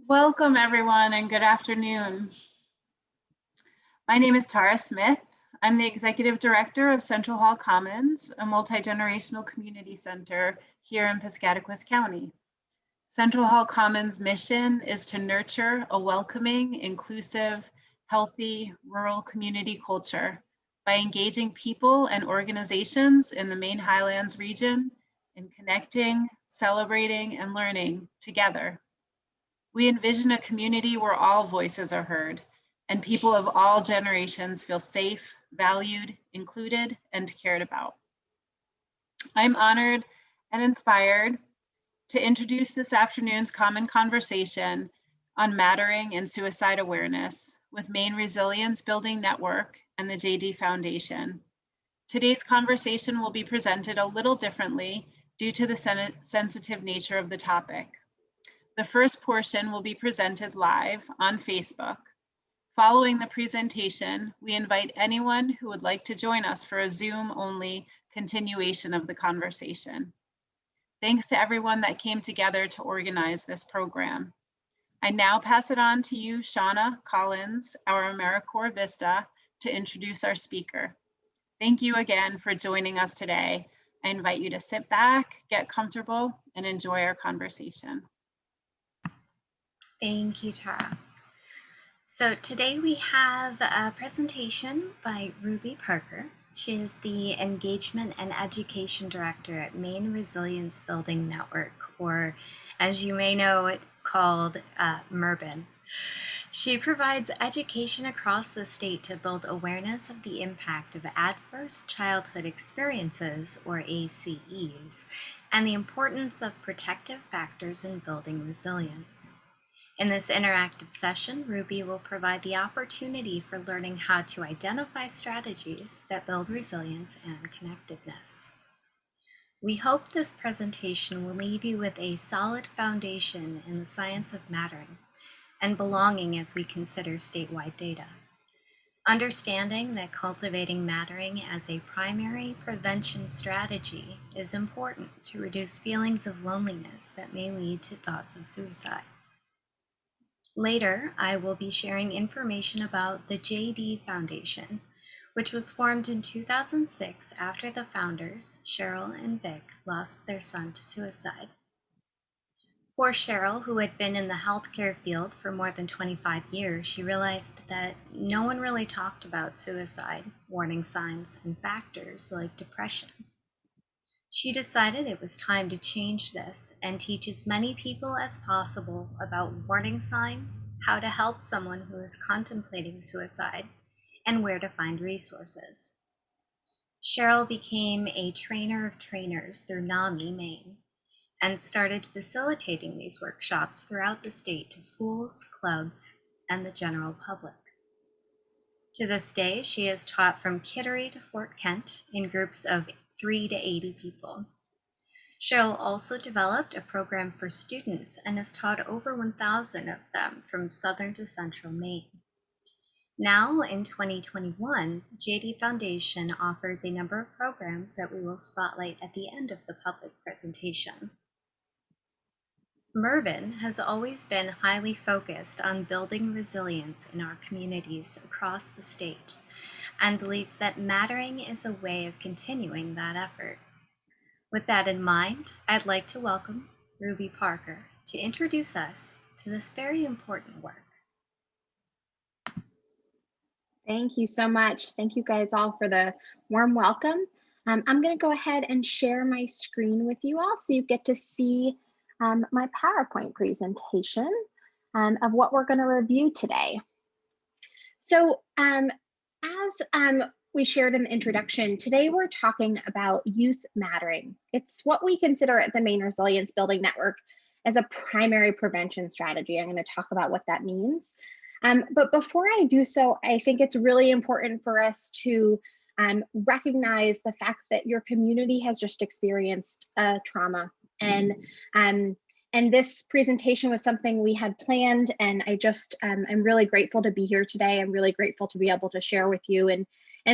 Welcome everyone and good afternoon. My name is Tara Smith. I'm the Executive Director of Central Hall Commons, a multi-generational community center here in Piscataquis County. Central Hall Commons' mission is to nurture a welcoming, inclusive, healthy, rural community culture by engaging people and organizations in the Maine Highlands region in connecting, celebrating, and learning together. We envision a community where all voices are heard and people of all generations feel safe, valued, included, and cared about. I'm honored and inspired to introduce this afternoon's common conversation on mattering and suicide awareness with Maine Resilience Building Network and the JD Foundation. Today's conversation will be presented a little differently due to the sensitive nature of the topic. The first portion will be presented live on Facebook. Following the presentation, we invite anyone who would like to join us for a Zoom-only continuation of the conversation. Thanks to everyone that came together to organize this program. I now pass it on to you, Shauna Collins, our AmeriCorps Vista, to introduce our speaker. Thank you again for joining us today. I invite you to sit back, get comfortable, and enjoy our conversation. Thank you, Tara. So today we have a presentation by Ruby Parker. She is the Engagement and Education Director at Maine Resilience Building Network, or as you may know it called MERBN. She provides education across the state to build awareness of the impact of adverse childhood experiences, or ACEs, and the importance of protective factors in building resilience. In this interactive session, Ruby will provide the opportunity for learning how to identify strategies that build resilience and connectedness. We hope this presentation will leave you with a solid foundation in the science of mattering and belonging as we consider statewide data. Understanding that cultivating mattering as a primary prevention strategy is important to reduce feelings of loneliness that may lead to thoughts of suicide. Later, I will be sharing information about the JD Foundation, which was formed in 2006 after the founders, Cheryl and Vic, lost their son to suicide. For Cheryl, who had been in the healthcare field for more than 25 years, she realized that no one really talked about suicide, warning signs, and factors like depression. She decided it was time to change this and teach as many people as possible about warning signs, how to help someone who is contemplating suicide, and where to find resources. Cheryl became a trainer of trainers through NAMI, Maine, and started facilitating these workshops throughout the state to schools, clubs, and the general public. To this day, she has taught from Kittery to Fort Kent in groups of 3 to 80 people. Cheryl also developed a program for students and has taught over 1,000 of them from southern to central Maine. Now in 2021, JD Foundation offers a number of programs that we will spotlight at the end of the public presentation. MERBN has always been highly focused on building resilience in our communities across the state and believes that mattering is a way of continuing that effort. With that in mind, I'd like to welcome Ruby Parker to introduce us to this very important work. Thank you so much. Thank you guys all for the warm welcome. I'm going to go ahead and share my screen with you all so you get to see my PowerPoint presentation of what we're going to review today. So as we shared in the introduction, today we're talking about youth mattering. It's what we consider at the Maine Resilience Building Network as a primary prevention strategy. I'm going to talk about what that means. But before I do so, I think it's really important for us to recognize the fact that your community has just experienced trauma. And this presentation was something we had planned, and I'm really grateful to be here today. I'm really grateful to be able to share with you and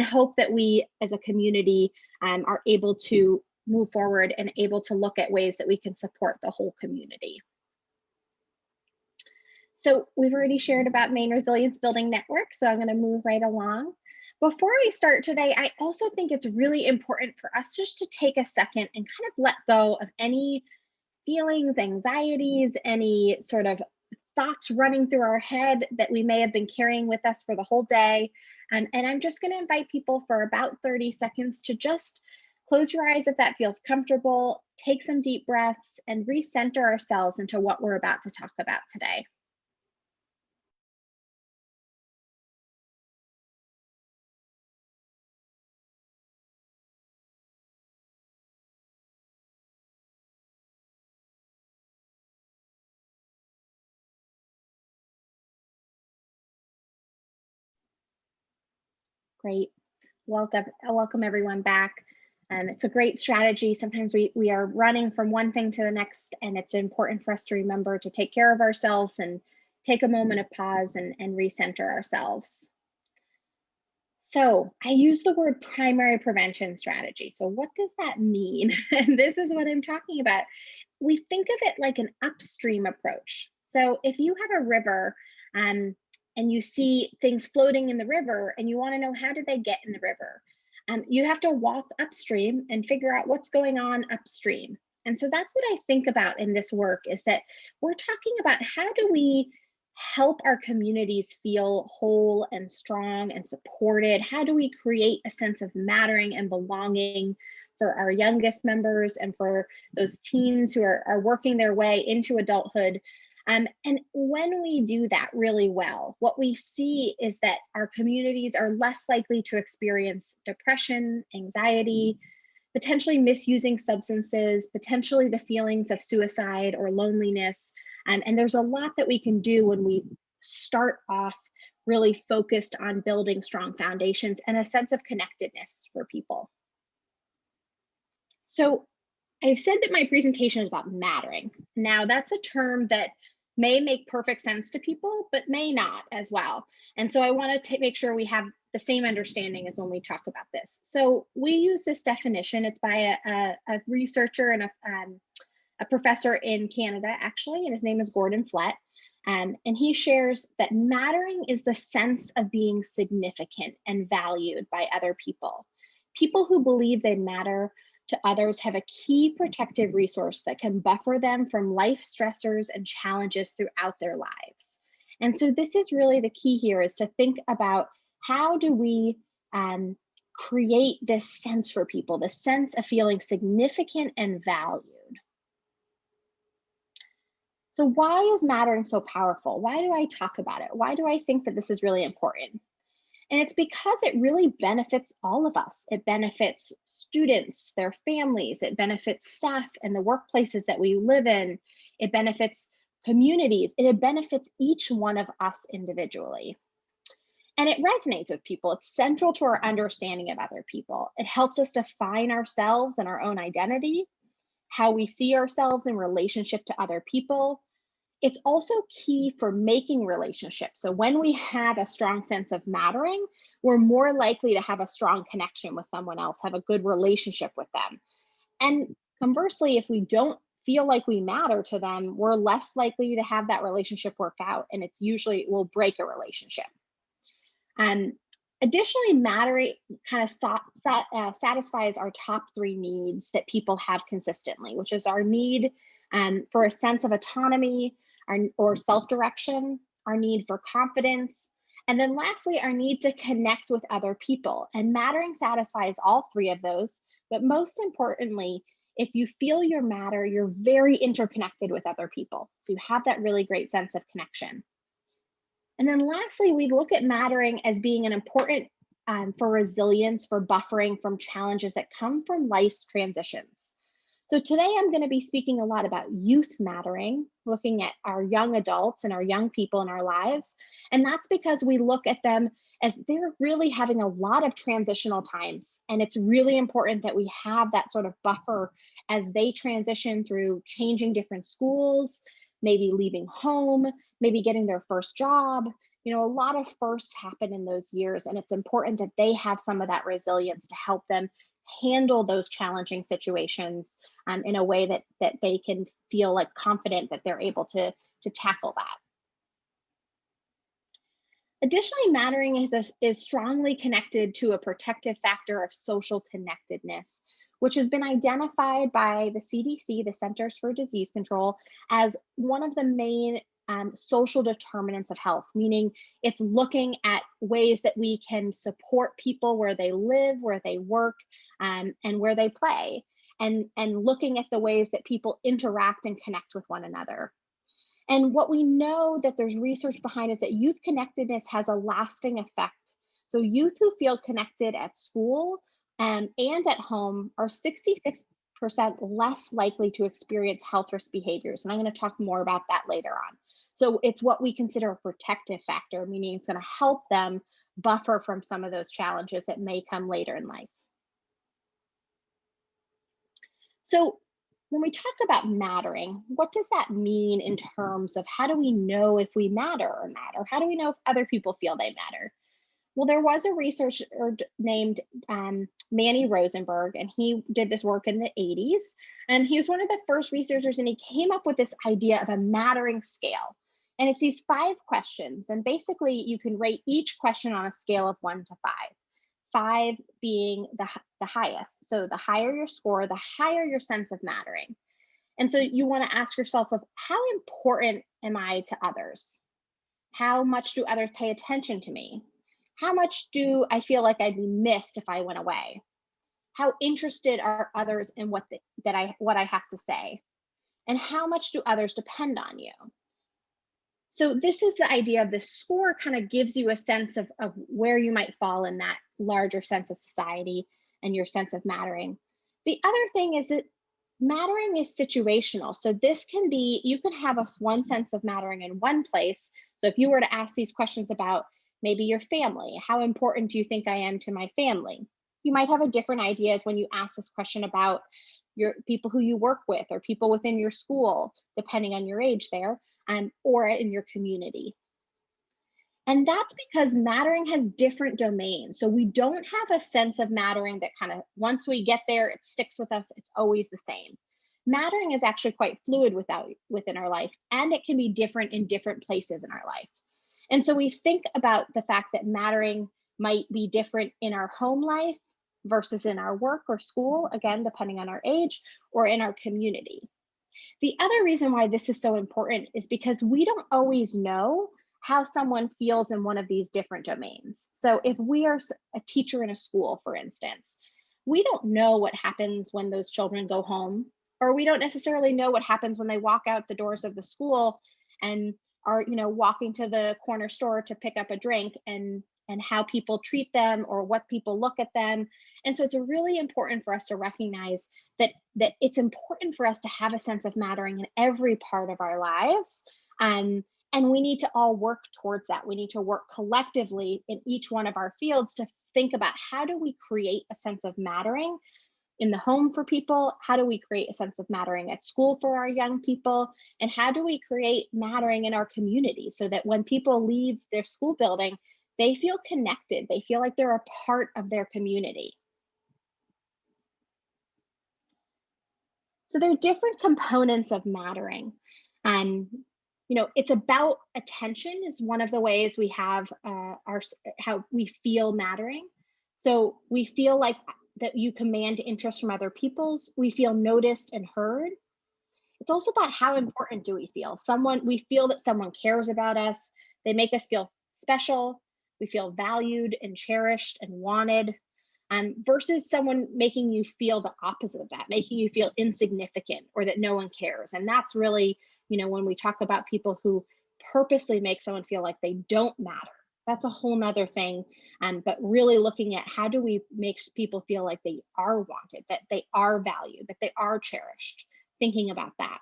hope that we as a community are able to move forward and able to look at ways that we can support the whole community. So we've already shared about Maine Resilience Building Network, so I'm going to move right along. Before we start today, I also think it's really important for us just to take a second and kind of let go of any feelings, anxieties, any sort of thoughts running through our head that we may have been carrying with us for the whole day. And I'm just going to invite people for about 30 seconds to just close your eyes if that feels comfortable, take some deep breaths, and recenter ourselves into what we're about to talk about today. Great. Welcome everyone back. It's a great strategy. Sometimes we are running from one thing to the next, and it's important for us to remember to take care of ourselves and take a moment of pause and recenter ourselves. So I use the word primary prevention strategy. So what does that mean? And this is what I'm talking about. We think of it like an upstream approach. So if you have a river and you see things floating in the river and you want to know how did they get in the river, you have to walk upstream and figure out what's going on upstream. And so that's what I think about in this work, is that we're talking about how do we help our communities feel whole and strong and supported? How do we create a sense of mattering and belonging for our youngest members and for those teens who are working their way into adulthood? And when we do that really well, what we see is that our communities are less likely to experience depression, anxiety, potentially misusing substances, potentially the feelings of suicide or loneliness. And there's a lot that we can do when we start off really focused on building strong foundations and a sense of connectedness for people. So I've said that my presentation is about mattering. Now that's a term that may make perfect sense to people, but may not as well. And so I want to make sure we have the same understanding as when we talk about this. So we use this definition. It's by a researcher and a professor in Canada, actually, and his name is Gordon Flett. And he shares that mattering is the sense of being significant and valued by other people. People who believe they matter to others have a key protective resource that can buffer them from life stressors and challenges throughout their lives. And so this is really the key here, is to think about how do we create this sense for people, the sense of feeling significant and valued. So why is mattering so powerful? Why do I talk about it? Why do I think that this is really important? And it's because it really benefits all of us. It benefits students, their families, it benefits staff and the workplaces that we live in. It benefits communities. It benefits each one of us individually. And it resonates with people. It's central to our understanding of other people. It helps us define ourselves and our own identity, how we see ourselves in relationship to other people. It's also key for making relationships. So when we have a strong sense of mattering, we're more likely to have a strong connection with someone else, have a good relationship with them. And conversely, if we don't feel like we matter to them, we're less likely to have that relationship work out, and it's usually will break a relationship. Additionally, mattering kind of satisfies our top 3 needs that people have consistently, which is our need for a sense of autonomy, or self-direction, our need for confidence, and then lastly, our need to connect with other people. And mattering satisfies all 3 of those, but most importantly, if you feel you matter, you're very interconnected with other people. So you have that really great sense of connection. And then lastly, we look at mattering as being an important for resilience, for buffering from challenges that come from life's transitions. So today I'm going to be speaking a lot about youth mattering, looking at our young adults and our young people in our lives. And that's because we look at them as they're really having a lot of transitional times. And it's really important that we have that sort of buffer as they transition through changing different schools, maybe leaving home, maybe getting their first job. You know, a lot of firsts happen in those years, and it's important that they have some of that resilience to help them handle those challenging situations in a way that they can feel like confident that they're able to tackle that. Additionally, mattering is strongly connected to a protective factor of social connectedness, which has been identified by the CDC, the Centers for Disease Control, as one of the main social determinants of health, meaning it's looking at ways that we can support people where they live, where they work, and where they play, and looking at the ways that people interact and connect with one another. And what we know that there's research behind is that youth connectedness has a lasting effect. So youth who feel connected at school and at home are 66% less likely to experience health risk behaviors. And I'm going to talk more about that later on. So it's what we consider a protective factor, meaning it's going to help them buffer from some of those challenges that may come later in life. So when we talk about mattering, what does that mean in terms of how do we know if we matter or not? Or how do we know if other people feel they matter? Well, there was a researcher named Manny Rosenberg, and he did this work in the 80s. And he was one of the first researchers, and he came up with this idea of a mattering scale. And it's these 5 questions. And basically, you can rate each question on a scale of 1 to 5. 5 being the highest. So the higher your score, the higher your sense of mattering. And so you want to ask yourself of how important am I to others? How much do others pay attention to me? How much do I feel like I'd be missed if I went away? How interested are others in what I have to say? And how much do others depend on you? So this is the idea of the score kind of gives you a sense of where you might fall in that larger sense of society and your sense of mattering. The other thing is that mattering is situational. So this can be, you can have one sense of mattering in one place. So if you were to ask these questions about maybe your family, how important do you think I am to my family? You might have a different ideas when you ask this question about your people who you work with or people within your school, depending on your age there. Or in your community. And that's because mattering has different domains. So we don't have a sense of mattering that kind of, once we get there, it sticks with us, it's always the same. Mattering is actually quite fluid within our life, and it can be different in different places in our life. And so we think about the fact that mattering might be different in our home life versus in our work or school, again, depending on our age, or in our community. The other reason why this is so important is because we don't always know how someone feels in one of these different domains. So if we are a teacher in a school, for instance, we don't know what happens when those children go home, or we don't necessarily know what happens when they walk out the doors of the school and are, walking to the corner store to pick up a drink, and how people treat them or what people look at them. And so it's really important for us to recognize that it's important for us to have a sense of mattering in every part of our lives. And we need to all work towards that. We need to work collectively in each one of our fields to think about how do we create a sense of mattering in the home for people? How do we create a sense of mattering at school for our young people? And how do we create mattering in our community so that when people leave their school building, they feel connected, they feel like they're a part of their community. So there are different components of mattering. It's about attention is one of the ways we have how we feel mattering. So we feel like that you command interest from other people's, we feel noticed and heard. It's also about how important do we feel? We feel that someone cares about us, they make us feel special, we feel valued and cherished and wanted, versus someone making you feel the opposite of that, making you feel insignificant or that no one cares. And that's really, when we talk about people who purposely make someone feel like they don't matter, that's a whole nother thing. But really looking at how do we make people feel like they are wanted, that they are valued, that they are cherished, thinking about that.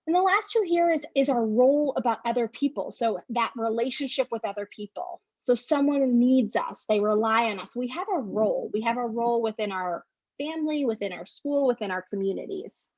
And the last two here is our role about other people. So that relationship with other people. So someone needs us, they rely on us. We have a role. We have a role within our family, within our school, within our communities.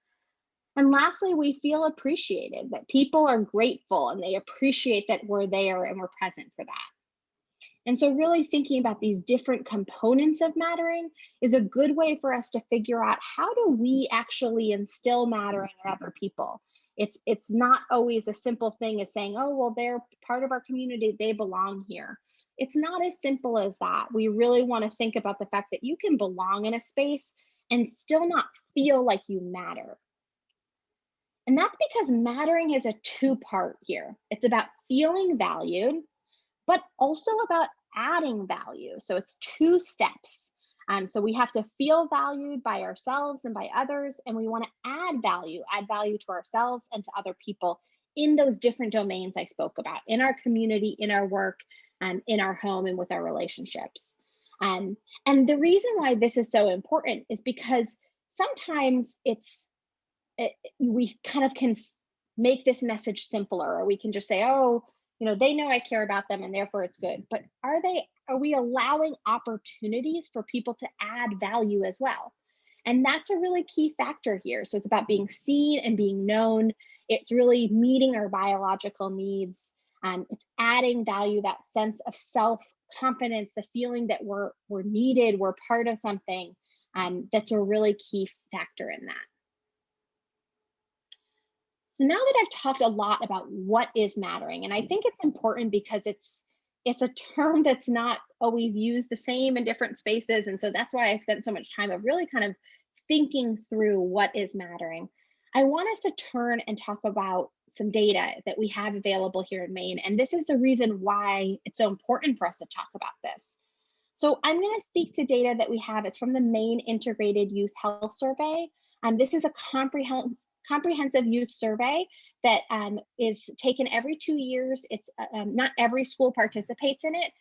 And lastly, we feel appreciated, that people are grateful and they appreciate that we're there and we're present for that. And so really thinking about these different components of mattering is a good way for us to figure out, how do we actually instill mattering in other people? It's not always a simple thing as saying, oh, well, they're part of our community, they belong here. It's not as simple as that. We really want to think about the fact that you can belong in a space and still not feel like you matter. And that's because mattering is a two-part here. It's about feeling valued, but also about adding value. So it's two steps. So we have to feel valued by ourselves and by others, and we want to add value to ourselves and to other people in those different domains I spoke about, in our community, in our work, in our home, and with our relationships. And the reason why this is so important is because sometimes we kind of can make this message simpler, or we can just say, oh, they know I care about them and therefore it's good. But are we allowing opportunities for people to add value as well? And that's a really key factor here. So it's about being seen and being known. It's really meeting our biological needs. It's adding value, that sense of self-confidence, the feeling that we're needed, we're part of something. That's a really key factor in that. So now that I've talked a lot about what is mattering, and I think it's important because it's a term that's not always used the same in different spaces. And so that's why I spent so much time of really kind of thinking through what is mattering. I want us to turn and talk about some data that we have available here in Maine. And this is the reason why it's so important for us to talk about this. So I'm going to speak to data that we have. It's from the Maine Integrated Youth Health Survey. This is a comprehensive youth survey that is taken every 2 years. It's not every school participates in it,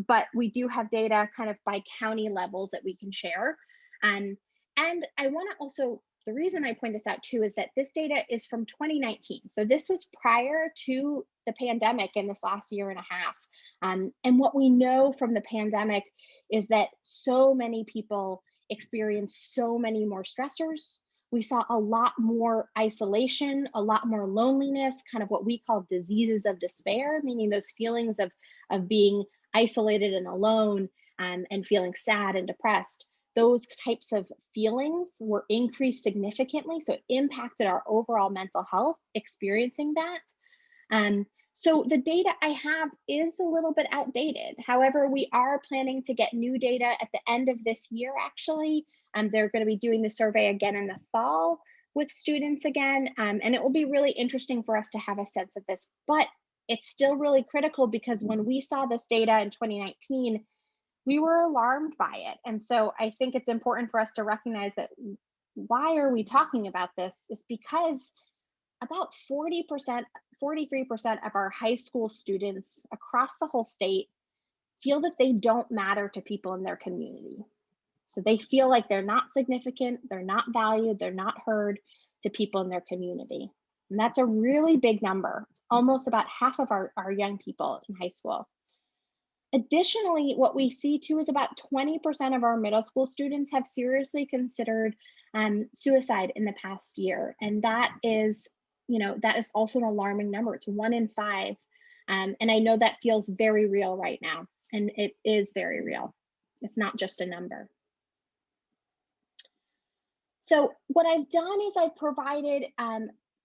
but we do have data kind of by county levels that we can share. And I want to also, the reason I point this out too is that this data is from 2019. So this was prior to the pandemic in this last year and a half. And what we know from the pandemic is that so many people experienced so many more stressors. We saw a lot more isolation, a lot more loneliness, kind of what we call diseases of despair, meaning those feelings of being isolated and alone, and feeling sad and depressed. Those types of feelings were increased significantly. So it impacted our overall mental health experiencing that. So the data I have is a little bit outdated. However, we are planning to get new data at the end of this year, actually. They're going to be doing the survey again in the fall with students again. And it will be really interesting for us to have a sense of this. But it's still really critical because when we saw this data in 2019, we were alarmed by it. And so I think it's important for us to recognize that why are we talking about this is because about 43% of our high school students across the whole state feel that they don't matter to people in their community. So they feel like they're not significant, they're not valued, they're not heard to people in their community. And that's a really big number. It's almost about half of our young people in high school. Additionally, what we see too is about 20% of our middle school students have seriously considered suicide in the past year. And that is also an alarming number. It's 1 in 5. And I know that feels very real right now. And it is very real. It's not just a number. So what I've done is I've provided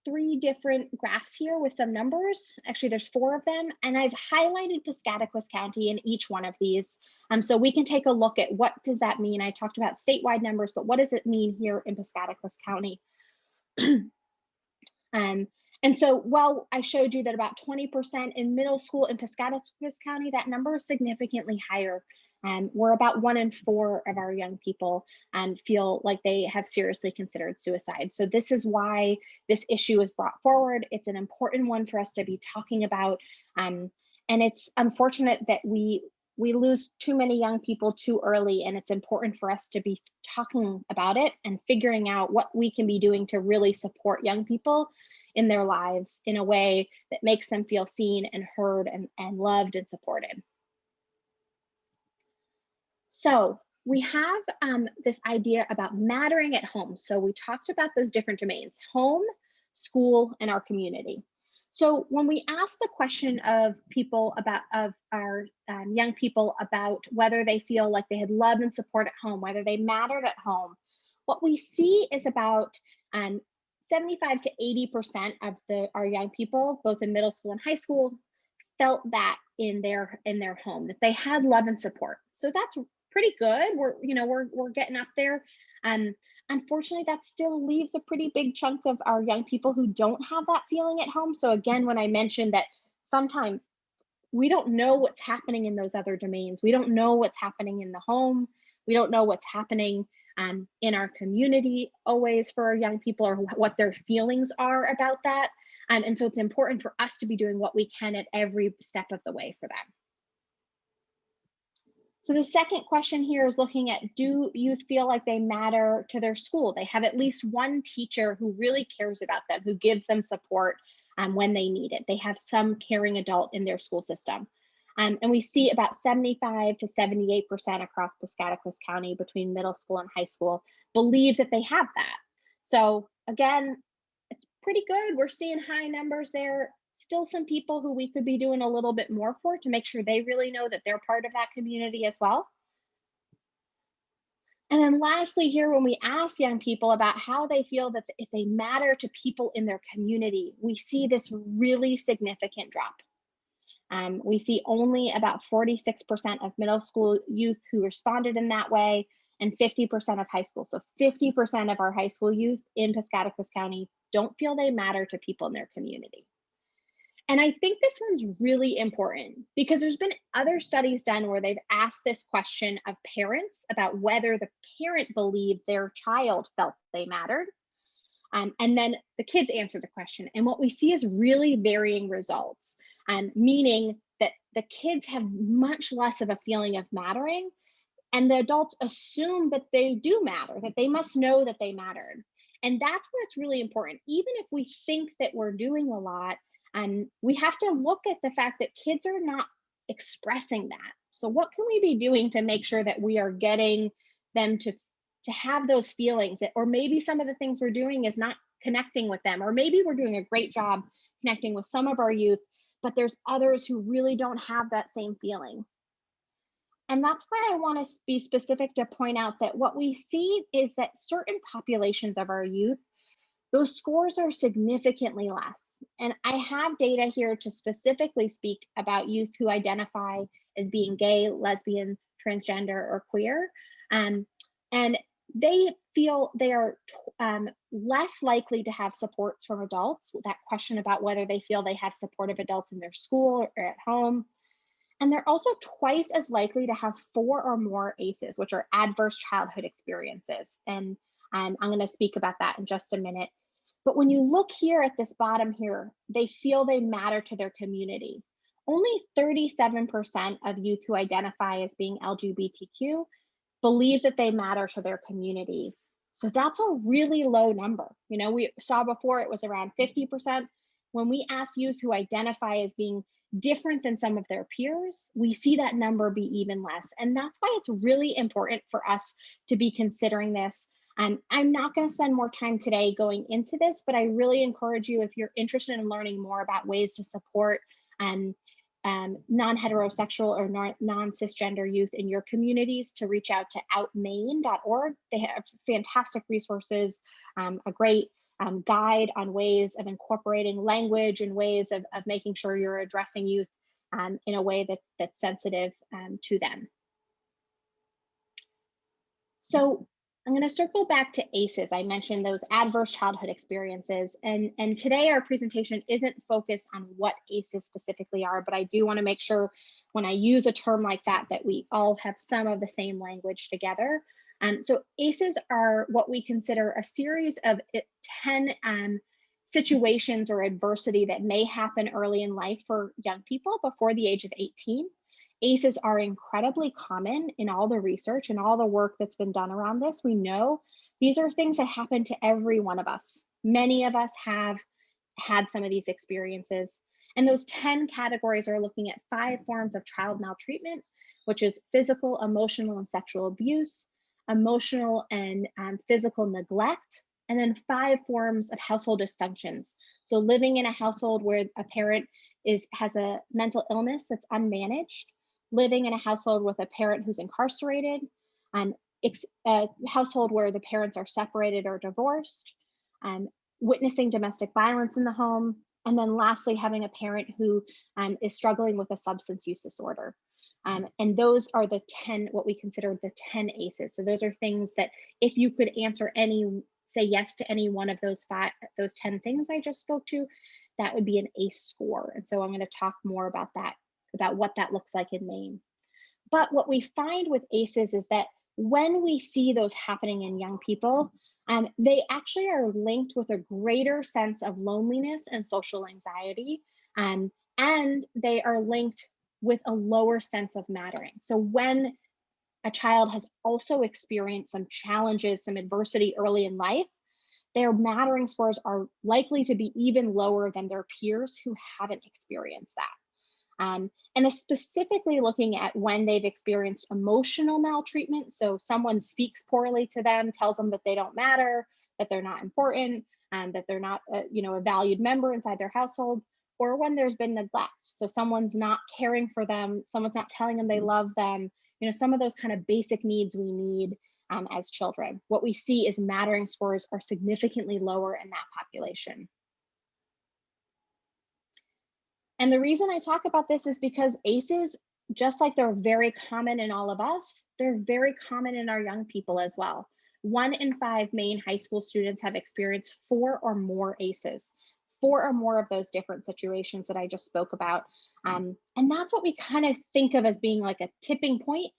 3 different graphs here with some numbers. Actually, there's 4 of them. And I've highlighted Piscataquis County in each one of these. So we can take a look at what does that mean. I talked about statewide numbers, but what does it mean here in Piscataquis County? And so while I showed you that about 20% in middle school in Piscataquis County, that number is significantly higher. We're about 1 in 4 of our young people feel like they have seriously considered suicide. So this is why this issue is brought forward. It's an important one for us to be talking about. And it's unfortunate that we lose too many young people too early, and it's important for us to be talking about it and figuring out what we can be doing to really support young people in their lives in a way that makes them feel seen and heard and loved and supported. So we have this idea about mattering at home. So we talked about those different domains: home, school, and our community. So when we ask the question of our young people about whether they feel like they had love and support at home, whether they mattered at home, what we see is about 75 to 80% of our young people, both in middle school and high school, felt that in their home, that they had love and support. So that's pretty good. We're getting up there. Unfortunately, that still leaves a pretty big chunk of our young people who don't have that feeling at home. So again, when I mentioned that sometimes we don't know what's happening in those other domains, we don't know what's happening in the home, we don't know what's happening in our community always for our young people, or what their feelings are about that. And so it's important for us to be doing what we can at every step of the way for them. So the second question here is looking at, do youth feel like they matter to their school? They have at least one teacher who really cares about them, who gives them support when they need it. They have some caring adult in their school system. And we see about 75 to 78% across Piscataquis County between middle school and high school believe that they have that. So again, it's pretty good. We're seeing high numbers there. Still some people who we could be doing a little bit more for to make sure they really know that they're part of that community as well. And then lastly here, when we ask young people about how they feel that if they matter to people in their community, we see this really significant drop. We see only about 46% of middle school youth who responded in that way, and 50% of high school. So 50% of our high school youth in Piscataquis County don't feel they matter to people in their community. And I think this one's really important because there's been other studies done where they've asked this question of parents about whether the parent believed their child felt they mattered. And then the kids answer the question. And what we see is really varying results, meaning that the kids have much less of a feeling of mattering, and the adults assume that they do matter, that they must know that they mattered. And that's where it's really important. Even if we think that we're doing a lot, and we have to look at the fact that kids are not expressing that. So what can we be doing to make sure that we are getting them to have those feelings, that, or maybe some of the things we're doing is not connecting with them, or maybe we're doing a great job connecting with some of our youth, but there's others who really don't have that same feeling. And that's why I want to be specific to point out that what we see is that certain populations of our youth, those scores are significantly less. And I have data here to specifically speak about youth who identify as being gay, lesbian, transgender, or queer. And they feel they are less likely to have supports from adults. That question about whether they feel they have supportive adults in their school or at home. And they're also twice as likely to have 4 or more ACEs, which are adverse childhood experiences. And I'm going to speak about that in just a minute. But when you look here at this bottom here, they feel they matter to their community. Only 37% of youth who identify as being LGBTQ believe that they matter to their community. So that's a really low number. You know, we saw before it was around 50%. When we ask youth who identify as being different than some of their peers, we see that number be even less. And that's why it's really important for us to be considering this. I'm not going to spend more time today going into this, but I really encourage you, if you're interested in learning more about ways to support non-heterosexual or non-cisgender youth in your communities, to reach out to outmaine.org. They have fantastic resources, a great guide on ways of incorporating language and ways of making sure you're addressing youth in a way that's sensitive to them. So I'm going to circle back to ACEs. I mentioned those adverse childhood experiences, and today our presentation isn't focused on what ACEs specifically are, but I do want to make sure when I use a term like that, that we all have some of the same language together. So ACEs are what we consider a series of 10 situations or adversity that may happen early in life for young people before the age of 18. ACEs are incredibly common in all the research and all the work that's been done around this. We know these are things that happen to every one of us. Many of us have had some of these experiences. And those 10 categories are looking at 5 forms of child maltreatment, which is physical, emotional, and sexual abuse, emotional and physical neglect, And then 5 forms of household dysfunctions. So living in a household where a parent has a mental illness that's unmanaged, living in a household with a parent who's incarcerated, a household where the parents are separated or divorced, witnessing domestic violence in the home, and then lastly, having a parent who is struggling with a substance use disorder. And those are the 10, what we consider the 10 ACEs. So those are things that if you could say yes to any one of those 10 things I just spoke to, that would be an ACE score. And so I'm going to talk more about that, about what that looks like in Maine. But what we find with ACEs is that when we see those happening in young people, they actually are linked with a greater sense of loneliness and social anxiety, and they are linked with a lower sense of mattering. So when a child has also experienced some challenges, some adversity early in life, their mattering scores are likely to be even lower than their peers who haven't experienced that. And it's specifically looking at when they've experienced emotional maltreatment. So someone speaks poorly to them, tells them that they don't matter, that they're not important, that they're not a valued member inside their household, or when there's been neglect. So someone's not caring for them, someone's not telling them they love them, some of those kind of basic needs we need as children. What we see is mattering scores are significantly lower in that population. And the reason I talk about this is because ACEs, just like they're very common in all of us, they're very common in our young people as well. 1 in 5 Maine high school students have experienced 4 or more ACEs, 4 or more of those different situations that I just spoke about. And that's what we kind of think of as being like a tipping point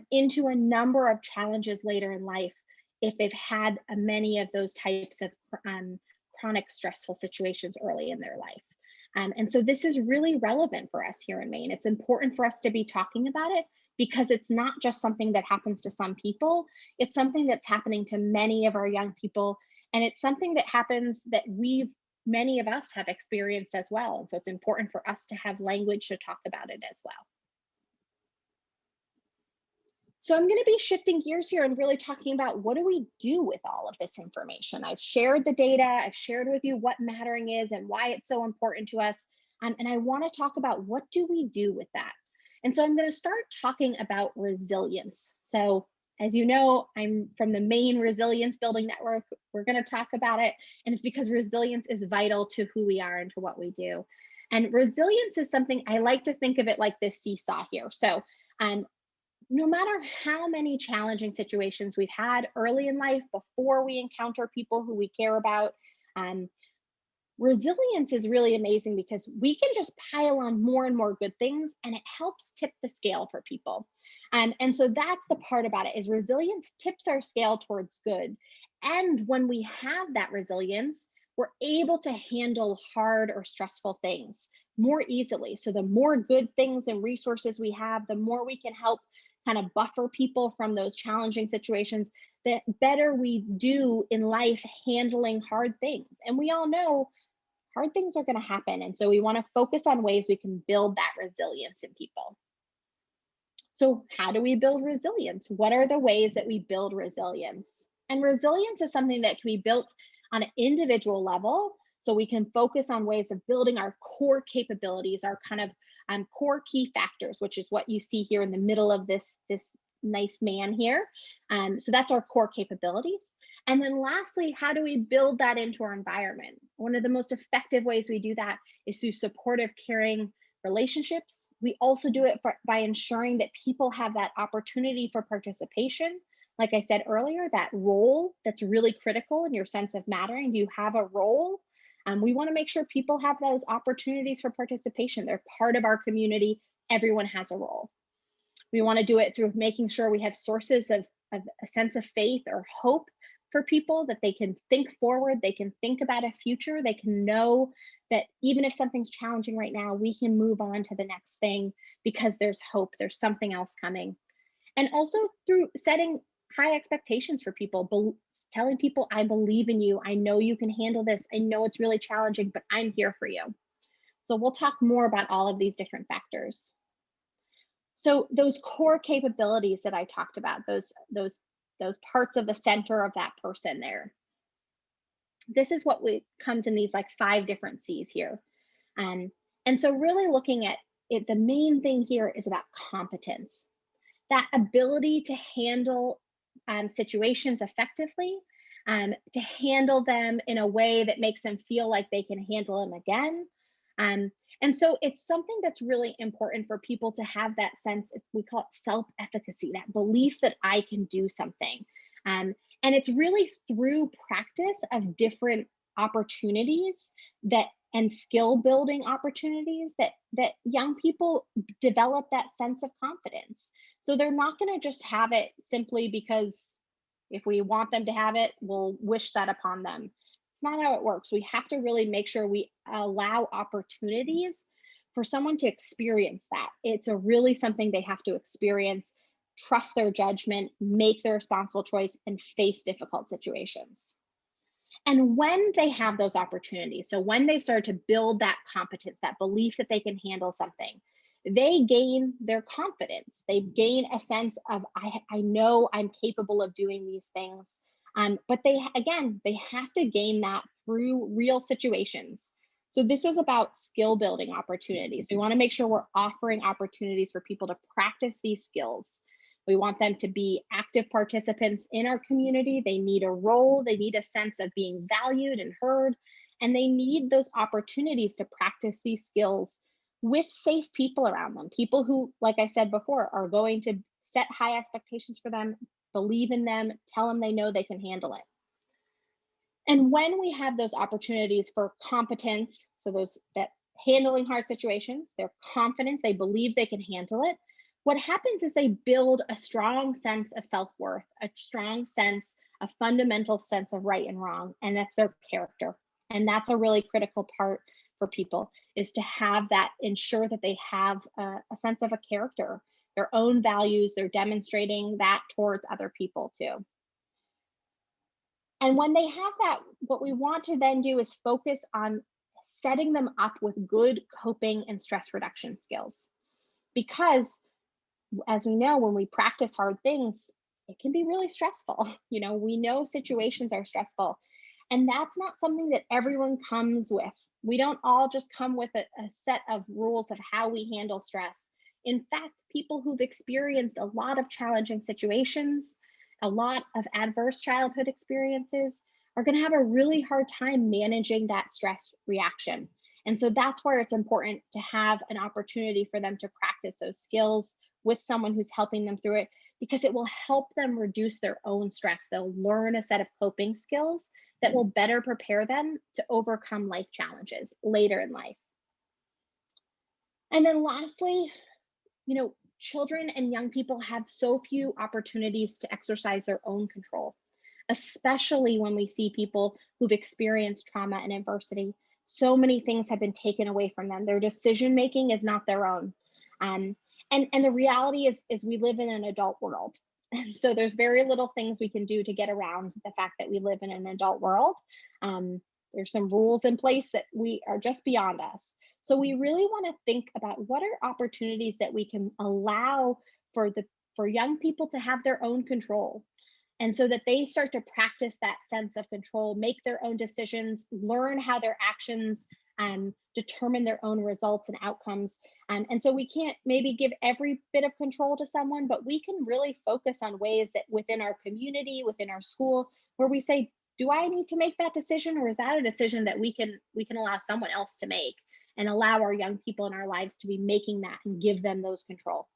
into a number of challenges later in life if they've had many of those types of chronic stressful situations early in their life. And so this is really relevant for us here in Maine. It's important for us to be talking about it because it's not just something that happens to some people. It's something that's happening to many of our young people. And it's something that happens that many of us have experienced as well. And so it's important for us to have language to talk about it as well. So I'm going to be shifting gears here and really talking about what do we do with all of this information. I've shared the data, I've shared with you what mattering is and why it's so important to us. And I want to talk about what do we do with that. And so I'm going to start talking about resilience. So as you know, I'm from the Maine Resilience Building Network. We're going to talk about it. And it's because resilience is vital to who we are and to what we do. And resilience is something I like to think of it like this seesaw here. So no matter how many challenging situations we've had early in life before we encounter people who we care about, resilience is really amazing because we can just pile on more and more good things and it helps tip the scale for people. And so that's the part about it is resilience tips our scale towards good. And when we have that resilience, we're able to handle hard or stressful things more easily. So the more good things and resources we have, the more we can help kind of buffer people from those challenging situations, the better we do in life handling hard things. And we all know hard things are going to happen. And so we want to focus on ways we can build that resilience in people. So how do we build resilience? What are the ways that we build resilience? And resilience is something that can be built on an individual level. So we can focus on ways of building our core capabilities, our kind of core key factors, which is what you see here in the middle of this nice man here. So that's our core capabilities. And then lastly, how do we build that into our environment? One of the most effective ways we do that is through supportive, caring relationships. We also do it by ensuring that people have that opportunity for participation. Like I said earlier, that role that's really critical in your sense of mattering. Do you have a role? We want to make sure people have those opportunities for participation. They're part of our community. Everyone has a role. We want to do it through making sure we have sources of a sense of faith or hope for people, that they can think forward, they can think about a future, they can know that even if something's challenging right now, we can move on to the next thing because there's hope, there's something else coming. And also through setting high expectations for people, telling people, I believe in you, I know you can handle this, I know it's really challenging, but I'm here for you. So we'll talk more about all of these different factors. So those core capabilities that I talked about, those parts of the center of that person there, this is what comes in these like 5 different C's here. And so really looking at it, the main thing here is about competence, that ability to handle situations effectively, to handle them in a way that makes them feel like they can handle them again. And so it's something that's really important for people to have that sense, we call it self-efficacy, that belief that I can do something. And it's really through practice of different opportunities and skill building opportunities that young people develop that sense of confidence. So they're not going to just have it simply because if we want them to have it, we'll wish that upon them. It's not how it works. We have to really make sure we allow opportunities for someone to experience that. It's really something they have to experience, trust their judgment, make the responsible choice, and face difficult situations. And when they have those opportunities, so when they start to build that competence, that belief that they can handle something, they gain their confidence. They gain a sense of, I know I'm capable of doing these things. But they have to gain that through real situations. So this is about skill building opportunities. We want to make sure we're offering opportunities for people to practice these skills. We want them to be active participants in our community. They need a role, they need a sense of being valued and heard, and they need those opportunities to practice these skills with safe people around them, people who, like I said before, are going to set high expectations for them, believe in them, tell them they know they can handle it. And when we have those opportunities for competence, so that handling hard situations, their confidence, they believe they can handle it, what happens is they build a strong sense of self-worth, a strong sense, a fundamental sense of right and wrong, and that's their character. And that's a really critical part for people, is to have that, ensure that they have a sense of a character, their own values, they're demonstrating that towards other people too. And when they have that, what we want to then do is focus on setting them up with good coping and stress reduction skills. Because as we know, when we practice hard things, it can be really stressful. We know situations are stressful, and that's not something that everyone comes with. We don't all just come with a set of rules of how we handle stress. In fact, people who've experienced a lot of challenging situations, a lot of adverse childhood experiences, are going to have a really hard time managing that stress reaction. And so that's where it's important to have an opportunity for them to practice those skills with someone who's helping them through it, because it will help them reduce their own stress. They'll learn a set of coping skills that will better prepare them to overcome life challenges later in life. And then lastly, children and young people have so few opportunities to exercise their own control, especially when we see people who've experienced trauma and adversity. So many things have been taken away from them. Their decision-making is not their own. And the reality is we live in an adult world. And so there's very little things we can do to get around the fact that we live in an adult world. There's some rules in place that we are just beyond us. So we really want to think about what are opportunities that we can allow for young people to have their own control. And so that they start to practice that sense of control, make their own decisions, learn how their actions determine their own results and outcomes. And so we can't maybe give every bit of control to someone, but we can really focus on ways that within our community, within our school, where we say, do I need to make that decision, or is that a decision that we can allow someone else to make, and allow our young people in our lives to be making that and give them those control.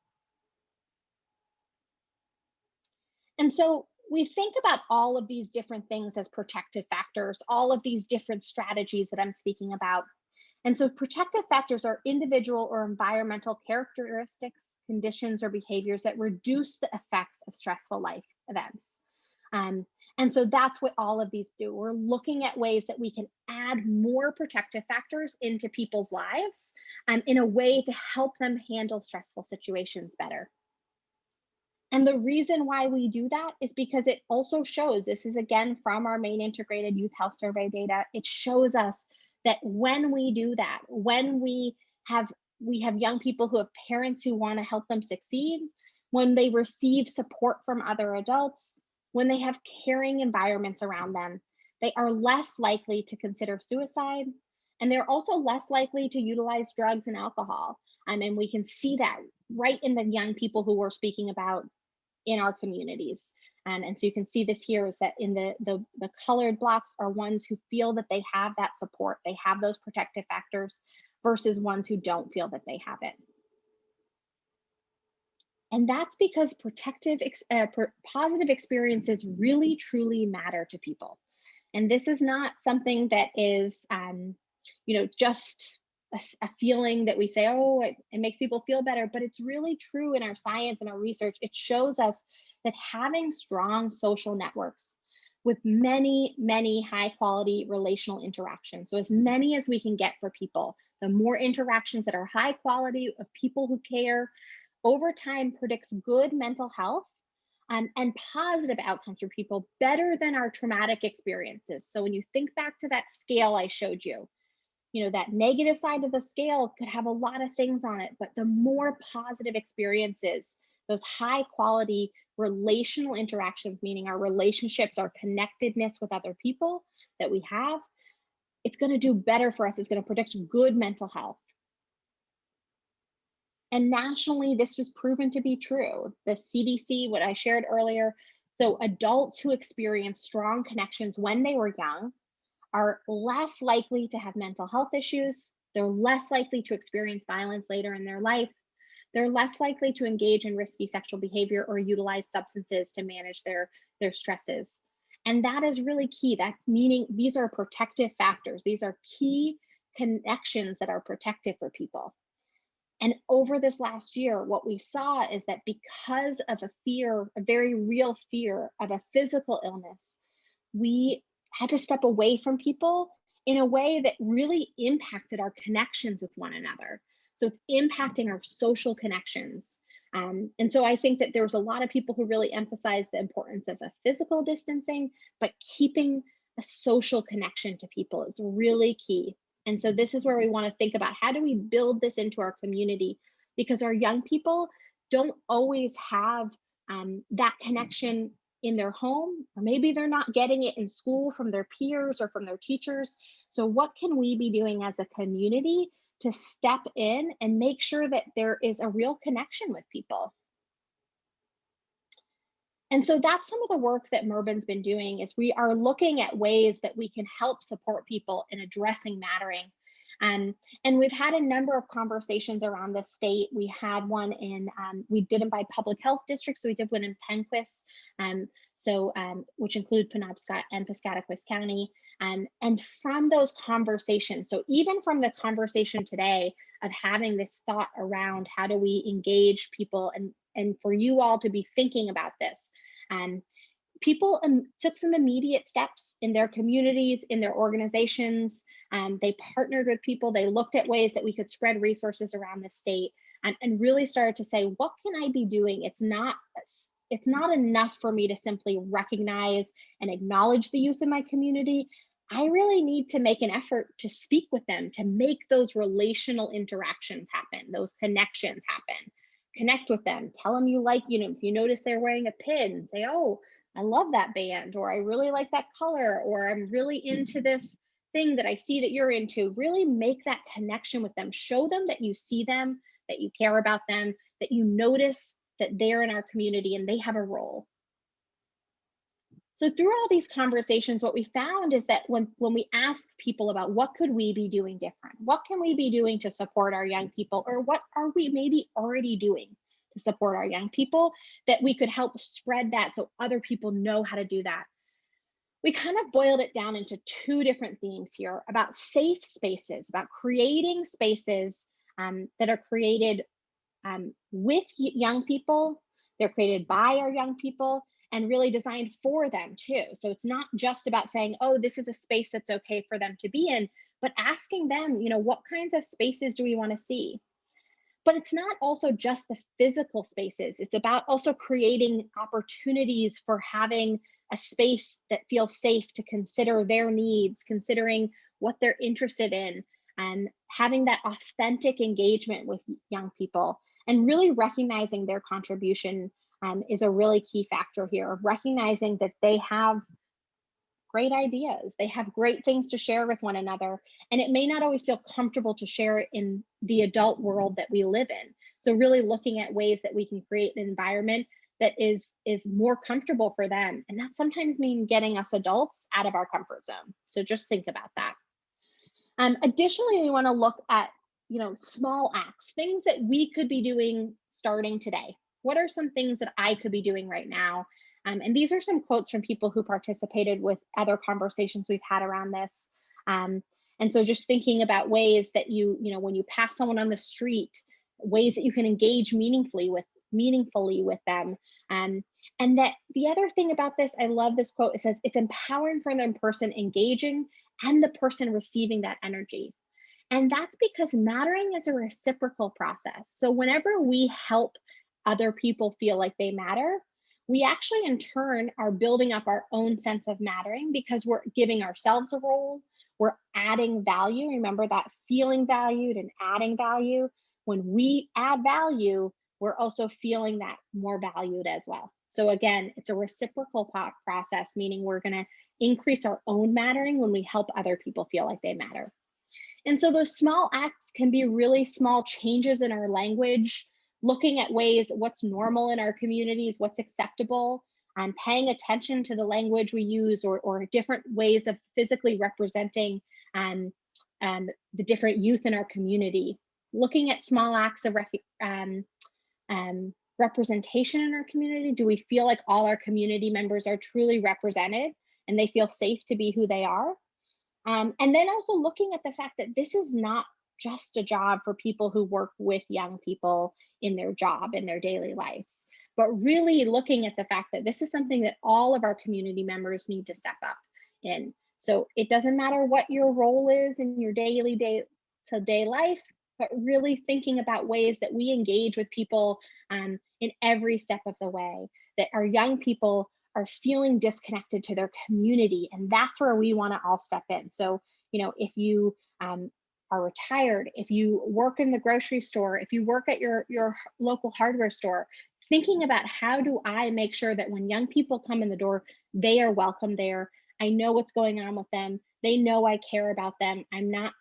And so we think about all of these different things as protective factors, all of these different strategies that I'm speaking about. And so protective factors are individual or environmental characteristics, conditions, or behaviors that reduce the effects of stressful life events. And so that's what all of these do. We're looking at ways that we can add more protective factors into people's lives in a way to help them handle stressful situations better. And the reason why we do that is because it also shows, this is again from our Maine Integrated Youth Health Survey data, it shows us that when we do that, when we have young people who have parents who want to help them succeed, when they receive support from other adults, when they have caring environments around them, they are less likely to consider suicide, and they're also less likely to utilize drugs and alcohol. And we can see that right in the young people who we're speaking about in our communities. And so you can see this here is that in the colored blocks are ones who feel that they have that support, they have those protective factors, versus ones who don't feel that they have it. And that's because positive experiences really truly matter to people. And this is not something that is, just a feeling that we say, oh, it makes people feel better, but it's really true in our science and our research. It shows us that having strong social networks with many, many high quality relational interactions, so as many as we can get for people, the more interactions that are high quality of people who care, over time predicts good mental health and positive outcomes for people, better than our traumatic experiences. So when you think back to that scale I showed you, that negative side of the scale could have a lot of things on it, but the more positive experiences, those high quality relational interactions, meaning our relationships, our connectedness with other people that we have, it's going to do better for us. It's going to predict good mental health. And nationally, this was proven to be true. The CDC, what I shared earlier, so adults who experience strong connections when they were young are less likely to have mental health issues. They're less likely to experience violence later in their life. They're less likely to engage in risky sexual behavior or utilize substances to manage their stresses. And that is really key. That's meaning these are protective factors. These are key connections that are protective for people. And over this last year, what we saw is that because of a very real fear of a physical illness, we had to step away from people in a way that really impacted our connections with one another. So it's impacting our social connections. And so I think that there's a lot of people who really emphasize the importance of a physical distancing, but keeping a social connection to people is really key. And so this is where we want to think about how do we build this into our community, because our young people don't always have that connection in their home, or maybe they're not getting it in school from their peers or from their teachers. So what can we be doing as a community to step in and make sure that there is a real connection with people? And so that's some of the work that Merben's been doing, is we are looking at ways that we can help support people in addressing mattering. And we've had a number of conversations around the state. We had one we did them by public health districts. So we did one in Penquis, which include Penobscot and Piscataquis County. And from those conversations, so even from the conversation today of having this thought around how do we engage people, and for you all to be thinking about this, people took some immediate steps in their communities, in their organizations. They partnered with people. They looked at ways that we could spread resources around the state, and really started to say, what can I be doing? It's not enough for me to simply recognize and acknowledge the youth in my community. I really need to make an effort to speak with them, to make those relational interactions happen, those connections happen. Connect with them, tell them you like, if you notice they're wearing a pin, say, oh, I love that band, or I really like that color, or I'm really into this thing that I see that you're into. Really make that connection with them. Show them that you see them, that you care about them, that you notice that they're in our community and they have a role. So through all these conversations, what we found is that when we ask people about what could we be doing different, what can we be doing to support our young people, or what are we maybe already doing to support our young people, that we could help spread that so other people know how to do that. We kind of boiled it down into two different themes here about safe spaces, about creating spaces that are created with young people. They're created by our young people and really designed for them too. So it's not just about saying, oh, this is a space that's okay for them to be in, but asking them, what kinds of spaces do we want to see? But it's not also just the physical spaces. It's about also creating opportunities for having a space that feels safe to consider their needs, considering what they're interested in, and having that authentic engagement with young people, and really recognizing their contribution is a really key factor here, of recognizing that they have great ideas. They have great things to share with one another. And it may not always feel comfortable to share it in the adult world that we live in. So really looking at ways that we can create an environment that is more comfortable for them. And that sometimes means getting us adults out of our comfort zone. So just think about that. Additionally, we want to look at, small acts, things that we could be doing starting today. What are some things that I could be doing right now? And these are some quotes from people who participated with other conversations we've had around this. And so just thinking about ways that when you pass someone on the street, ways that you can engage meaningfully with them. And that the other thing about this, I love this quote, it says, it's empowering for the person engaging and the person receiving that energy. And that's because mattering is a reciprocal process. So whenever we help other people feel like they matter, we actually in turn are building up our own sense of mattering because we're giving ourselves a role, we're adding value. Remember that feeling valued and adding value. When we add value, we're also feeling that more valued as well. So again, it's a reciprocal process, meaning we're going to increase our own mattering when we help other people feel like they matter. And so those small acts can be really small changes in our language, looking at ways, what's normal in our communities, what's acceptable, and paying attention to the language we use or different ways of physically representing the different youth in our community. Looking at small acts of representation in our community. Do we feel like all our community members are truly represented and they feel safe to be who they are? And then also looking at the fact that this is not just a job for people who work with young people in their job, in their daily lives, but really looking at the fact that this is something that all of our community members need to step up in. So it doesn't matter what your role is in your daily day-to-day life, but really thinking about ways that we engage with people in every step of the way, that our young people are feeling disconnected to their community. And that's where we want to all step in. So, if you are retired, if you work in the grocery store, if you work at your local hardware store, thinking about how do I make sure that when young people come in the door, they are welcome there. I know what's going on with them. They know I care about them. I'm not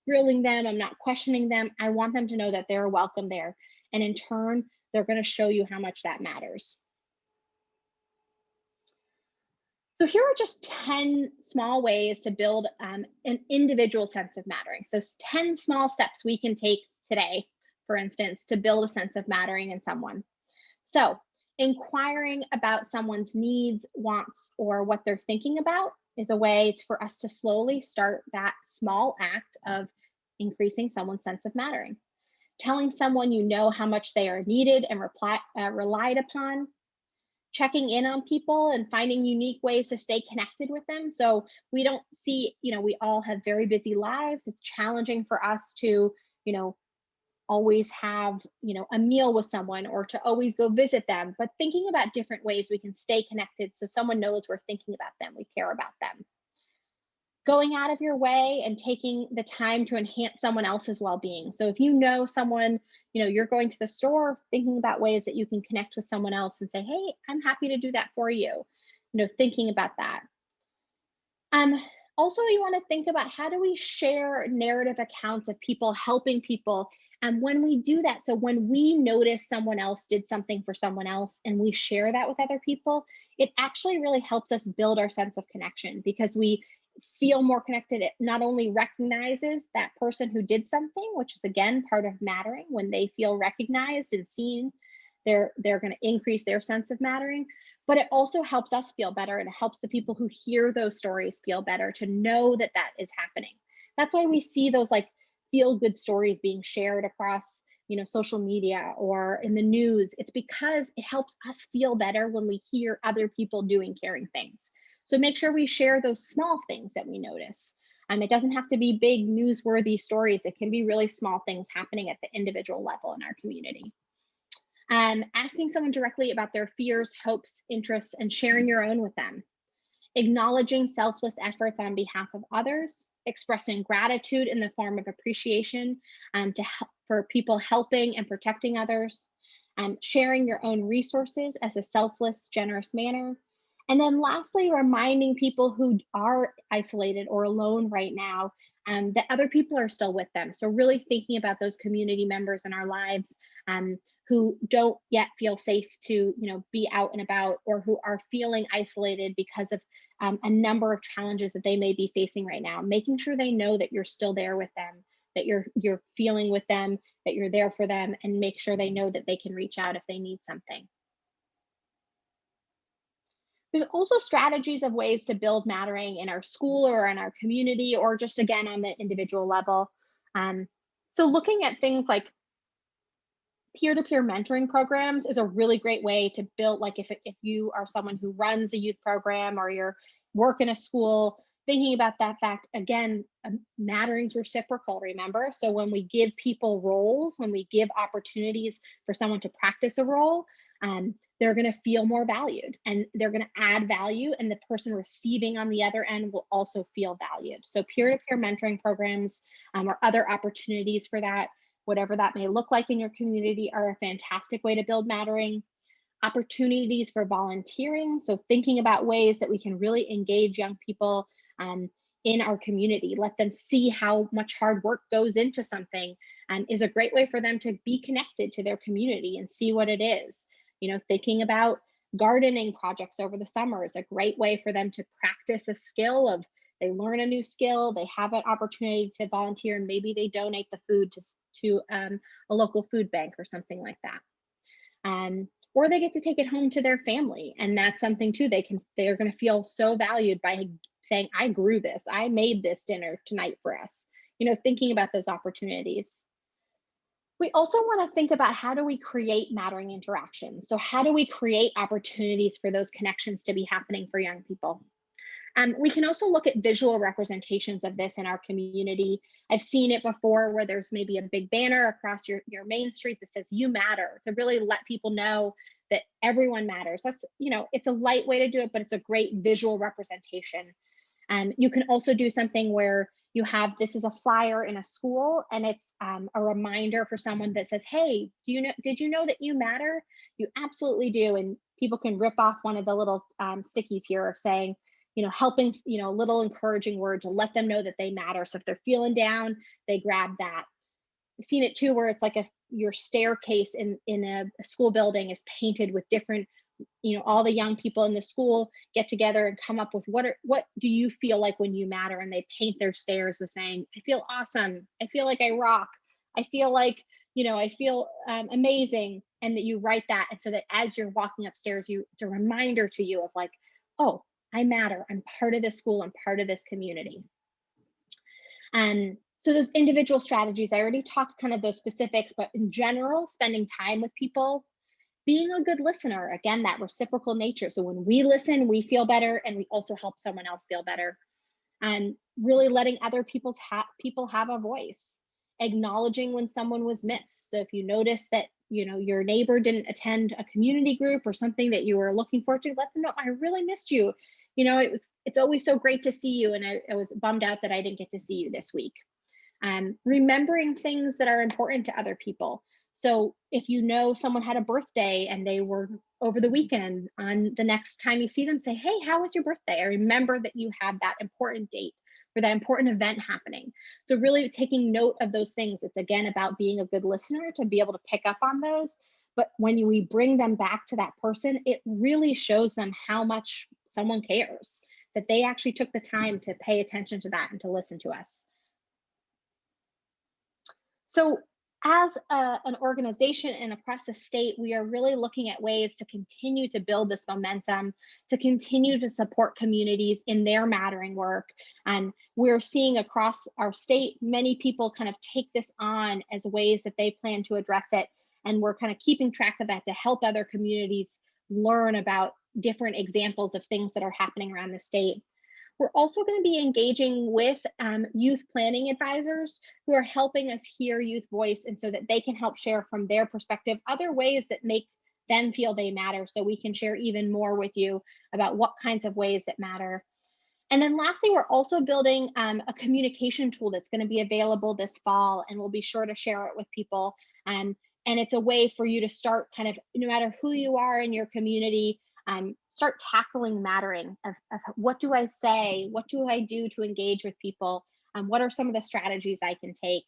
grilling them. I'm not questioning them. I want them to know that they're welcome there. And in turn, they're going to show you how much that matters. So here are just 10 small ways to build an individual sense of mattering. So 10 small steps we can take today, for instance, to build a sense of mattering in someone. So inquiring about someone's needs, wants, or what they're thinking about is a way for us to slowly start that small act of increasing someone's sense of mattering. Telling someone you know how much they are needed and relied upon. Checking in on people and finding unique ways to stay connected with them. So we don't see, we all have very busy lives. It's challenging for us to, always have, a meal with someone or to always go visit them, but thinking about different ways we can stay connected so someone knows we're thinking about them, we care about them. Going out of your way and taking the time to enhance someone else's well-being. So if you know someone, you're going to the store, thinking about ways that you can connect with someone else and say, hey, I'm happy to do that for you. Thinking about that. Also, you want to think about how do we share narrative accounts of people helping people. And when we do that, so when we notice someone else did something for someone else and we share that with other people, it actually really helps us build our sense of connection because we feel more connected. It not only recognizes that person who did something, which is again part of mattering. When they feel recognized and seen, they're going to increase their sense of mattering, but it also helps us feel better, and it helps the people who hear those stories feel better to know that that is happening. That's why we see those like feel good stories being shared across social media or in the news. It's because it helps us feel better when we hear other people doing caring things. So make sure we share those small things that we notice. It doesn't have to be big newsworthy stories. It can be really small things happening at the individual level in our community. Asking someone directly about their fears, hopes, interests, and sharing your own with them. Acknowledging selfless efforts on behalf of others. Expressing gratitude in the form of appreciation for people helping and protecting others. Sharing your own resources as a selfless, generous manner. And then lastly, reminding people who are isolated or alone right now that other people are still with them. So really thinking about those community members in our lives who don't yet feel safe to, be out and about, or who are feeling isolated because of a number of challenges that they may be facing right now. Making sure they know that you're still there with them, that you're feeling with them, that you're there for them, and make sure they know that they can reach out if they need something. There's also strategies of ways to build mattering in our school or in our community, or just again on the individual level. Um, so looking at things like peer-to-peer mentoring programs is a really great way to build, like if you are someone who runs a youth program or you're work in a school, thinking about that fact again, mattering's reciprocal, remember? So when we give people roles, when we give opportunities for someone to practice a role, they're going to feel more valued and they're going to add value, and the person receiving on the other end will also feel valued. So peer-to-peer mentoring programs or other opportunities for that, whatever that may look like in your community, are a fantastic way to build mattering. Opportunities for volunteering, so thinking about ways that we can really engage young people in our community, let them see how much hard work goes into something, is a great way for them to be connected to their community and see what it is. Thinking about gardening projects over the summer is a great way for them to practice a skill of, they learn a new skill, they have an opportunity to volunteer, and maybe they donate the food to a local food bank or something like that. Or they get to take it home to their family, and that's something too. They're going to feel so valued by saying, I grew this, I made this dinner tonight for us. Thinking about those opportunities. We also want to think about, how do we create mattering interactions? So how do we create opportunities for those connections to be happening for young people? We can also look at visual representations of this in our community. I've seen it before where there's maybe a big banner across your main street that says "You matter," to really let people know that everyone matters. That's, it's a light way to do it, but it's a great visual representation. You can also do something where you have, this is a flyer in a school, and it's a reminder for someone that says, hey, did you know that you matter? You absolutely do. And people can rip off one of the little stickies here of saying, helping, a little encouraging word to let them know that they matter. So if they're feeling down, they grab that. I've seen it too, where it's like your staircase in a school building is painted with different, all the young people in the school get together and come up with what do you feel like when you matter? And they paint their stairs with saying, I feel awesome. I feel like I rock. I feel like, I feel amazing. And that you write that. And so that as you're walking upstairs, it's a reminder to you of like, oh, I matter. I'm part of this school. I'm part of this community. And so those individual strategies, I already talked kind of those specifics, but in general, spending time with people, being a good listener, again, that reciprocal nature. So when we listen, we feel better, and we also help someone else feel better. And really letting other people have a voice, acknowledging when someone was missed. So if you notice that, your neighbor didn't attend a community group or something that you were looking forward to, let them know, I really missed you. It's always so great to see you. And I was bummed out that I didn't get to see you this week. Remembering things that are important to other people. So if someone had a birthday and they were over the weekend, on the next time you see them, say, hey, how was your birthday? I remember that you had that important date or that important event happening. So really taking note of those things. It's again about being a good listener to be able to pick up on those. But when we bring them back to that person, it really shows them how much someone cares, that they actually took the time to pay attention to that and to listen to us. So as an organization and across the state, we are really looking at ways to continue to build this momentum, to continue to support communities in their mattering work. And we're seeing across our state, many people kind of take this on as ways that they plan to address it. And we're kind of keeping track of that to help other communities learn about different examples of things that are happening around the state. We're also going to be engaging with youth planning advisors who are helping us hear youth voice, and so that they can help share from their perspective other ways that make them feel they matter, so we can share even more with you about what kinds of ways that matter. And then lastly, we're also building a communication tool that's going to be available this fall, and we'll be sure to share it with people. And it's a way for you to start kind of, no matter who you are in your community, start tackling mattering of what do I say? What do I do to engage with people? What are some of the strategies I can take?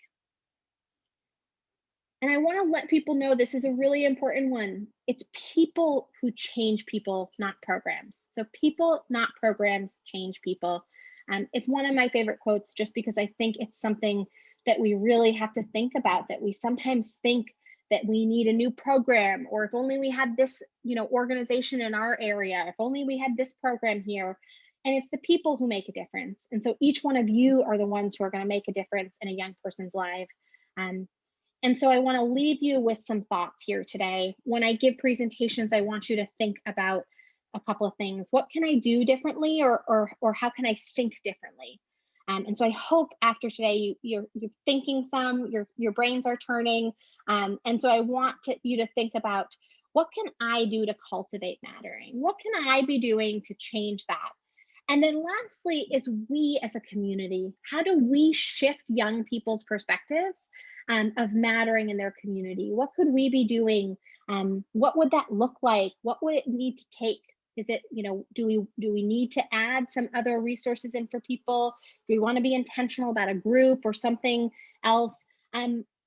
And I want to let people know this is a really important one. It's people who change people, not programs. So people, not programs, change people. It's one of my favorite quotes just because I think it's something that we really have to think about, that we sometimes think that we need a new program, or if only we had this, organization in our area, if only we had this program here. And it's the people who make a difference. And so each one of you are the ones who are going to make a difference in a young person's life. And so I want to leave you with some thoughts here today. When I give presentations, I want you to think about a couple of things. What can I do differently, or how can I think differently? And so I hope after today you're thinking some, your brains are turning. And so I want you to think about, what can I do to cultivate mattering? What can I be doing to change that? And then lastly is, we as a community, how do we shift young people's perspectives of mattering in their community? What could we be doing? What would that look like? What would it need to take? Is it, do we need to add some other resources in for people? Do we want to be intentional about a group or something else?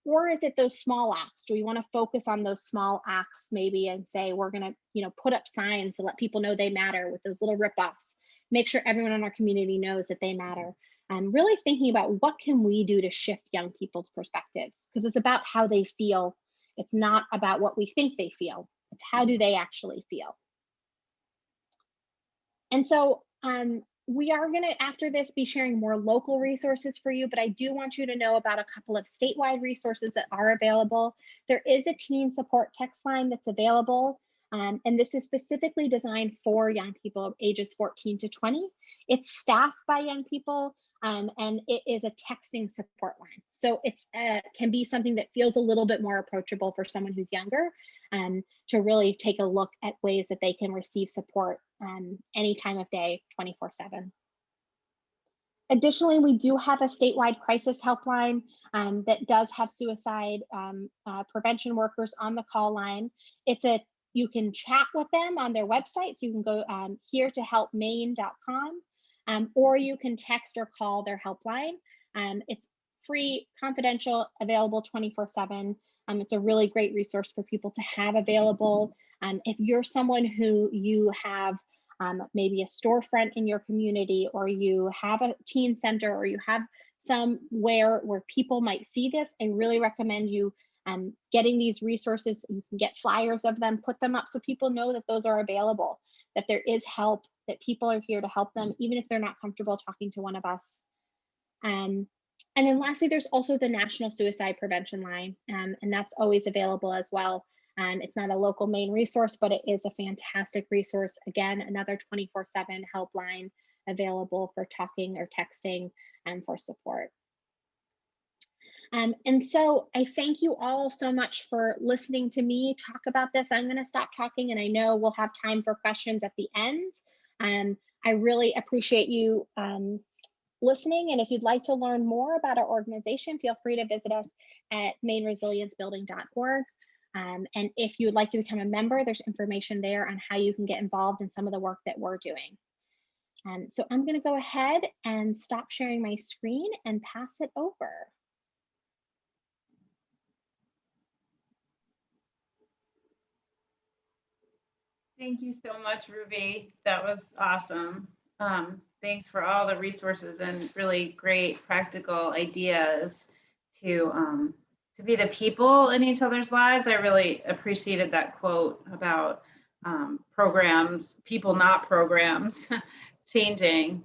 Or is it those small acts? Do we want to focus on those small acts maybe and say, we're going to, put up signs to let people know they matter with those little rip-offs, make sure everyone in our community knows that they matter. Really thinking about, what can we do to shift young people's perspectives? Because it's about how they feel. It's not about what we think they feel. It's how do they actually feel? And so we are going to, after this, be sharing more local resources for you, but I do want you to know about a couple of statewide resources that are available. There is a teen support text line that's available, and this is specifically designed for young people ages 14 to 20. It's staffed by young people, and it is a texting support line. So it's can be something that feels a little bit more approachable for someone who's younger, to really take a look at ways that they can receive support any time of day, 24/7. Additionally, we do have a statewide crisis helpline that does have suicide prevention workers on the call line. You can chat with them on their website. So you can go here to helpmaine.com, or you can text or call their helpline. It's free, confidential, available 24/7. It's a really great resource for people to have available. If you're someone who you have maybe a storefront in your community, or you have a teen center, or you have somewhere where people might see this, I really recommend you getting these resources. You can get flyers of them, put them up so people know that those are available, that there is help, that people are here to help them, even if they're not comfortable talking to one of us. And then lastly, there's also the National Suicide Prevention Line, and that's always available as well. It's not a local Maine resource, but it is a fantastic resource. Again, another 24/7 helpline available for talking or texting and for support. And so I thank you all so much for listening to me talk about this. I'm going to stop talking, and I know we'll have time for questions at the end. I really appreciate you listening. And if you'd like to learn more about our organization, feel free to visit us at maineresiliencebuilding.org. And if you would like to become a member, there's information there on how you can get involved in some of the work that we're doing. So I'm going to go ahead and stop sharing my screen and pass it over. Thank you so much, Ruby. That was awesome. Thanks for all the resources and really great practical ideas to be the people in each other's lives. I really appreciated that quote about programs, people, not programs, changing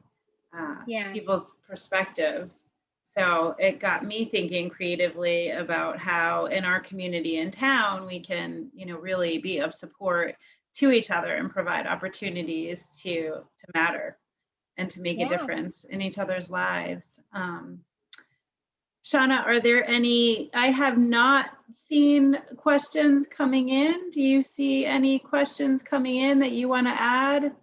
people's perspectives. So it got me thinking creatively about how in our community and town we can, really be of support to each other and provide opportunities to matter and to make a difference in each other's lives. Shauna, are there any? I have not seen questions coming in. Do you see any questions coming in that you want to add?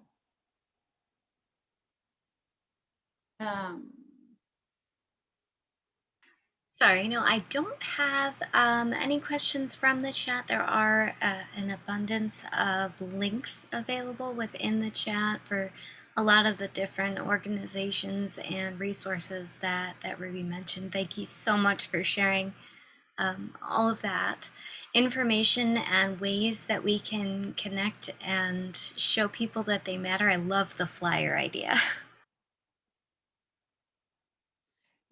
Sorry, no, I don't have any questions from the chat. There are an abundance of links available within the chat for a lot of the different organizations and resources that Ruby mentioned. Thank you so much for sharing all of that information and ways that we can connect and show people that they matter. I love the flyer idea.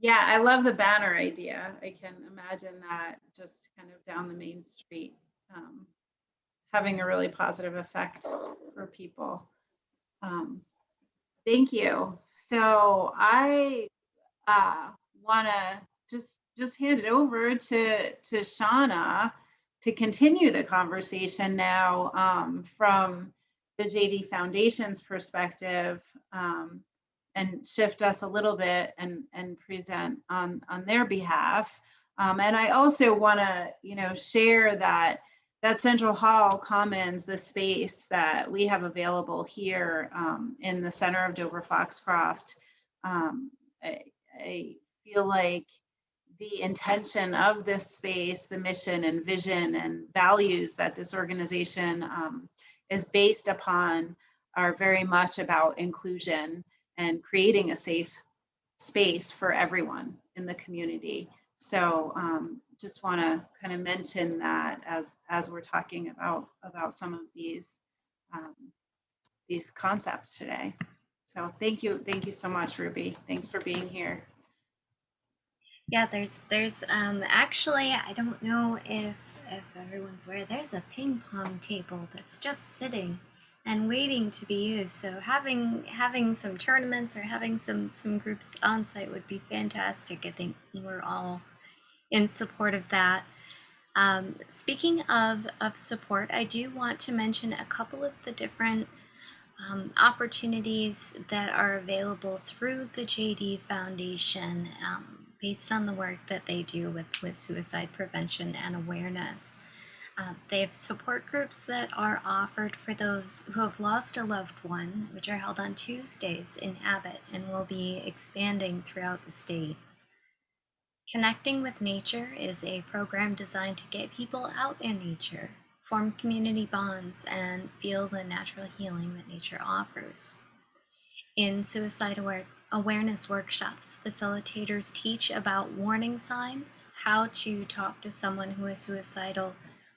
Yeah, I love the banner idea. I can imagine that just kind of down the main street, having a really positive effect for people. Thank you. So I want to just hand it over to Shauna to continue the conversation now, from the JD Foundation's perspective, and shift us a little bit and present on their behalf. And I also want to, share that Central Hall Commons, the space that we have available here, in the center of Dover Foxcroft, I feel like the intention of this space, the mission and vision and values that this organization is based upon, are very much about inclusion and creating a safe space for everyone in the community. So just want to kind of mention that as we're talking about some of these concepts today. So thank you so much, Ruby. Thanks for being here. Yeah, there's actually, I don't know if everyone's aware, there's a ping pong table that's just sitting and waiting to be used. So having some tournaments or having some groups on site would be fantastic. I think we're all in support of that. Speaking of support, I do want to mention a couple of the different opportunities that are available through the JD Foundation, based on the work that they do with suicide prevention and awareness. They have support groups that are offered for those who have lost a loved one, which are held on Tuesdays in Abbott and will be expanding throughout the state. Connecting with Nature is a program designed to get people out in nature, form community bonds, and feel the natural healing that nature offers. In suicide awareness workshops, facilitators teach about warning signs, how to talk to someone who is suicidal,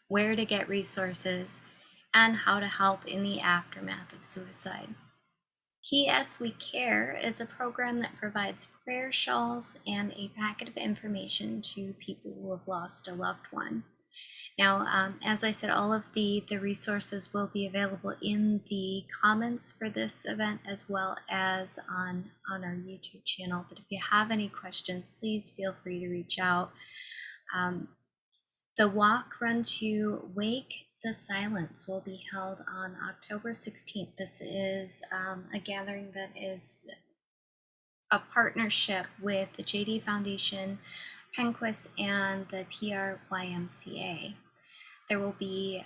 where to get resources, and how to help in the aftermath of suicide. P.S. We Care is a program that provides prayer shawls and a packet of information to people who have lost a loved one. Now, as I said, all of the resources will be available in the comments for this event, as well as on our YouTube channel. But if you have any questions, please feel free to reach out. The Walk, Run to Wake the Silence will be held on October 16th. This is a gathering that is a partnership with the JD Foundation, Penquist, and the PRYMCA. There will be,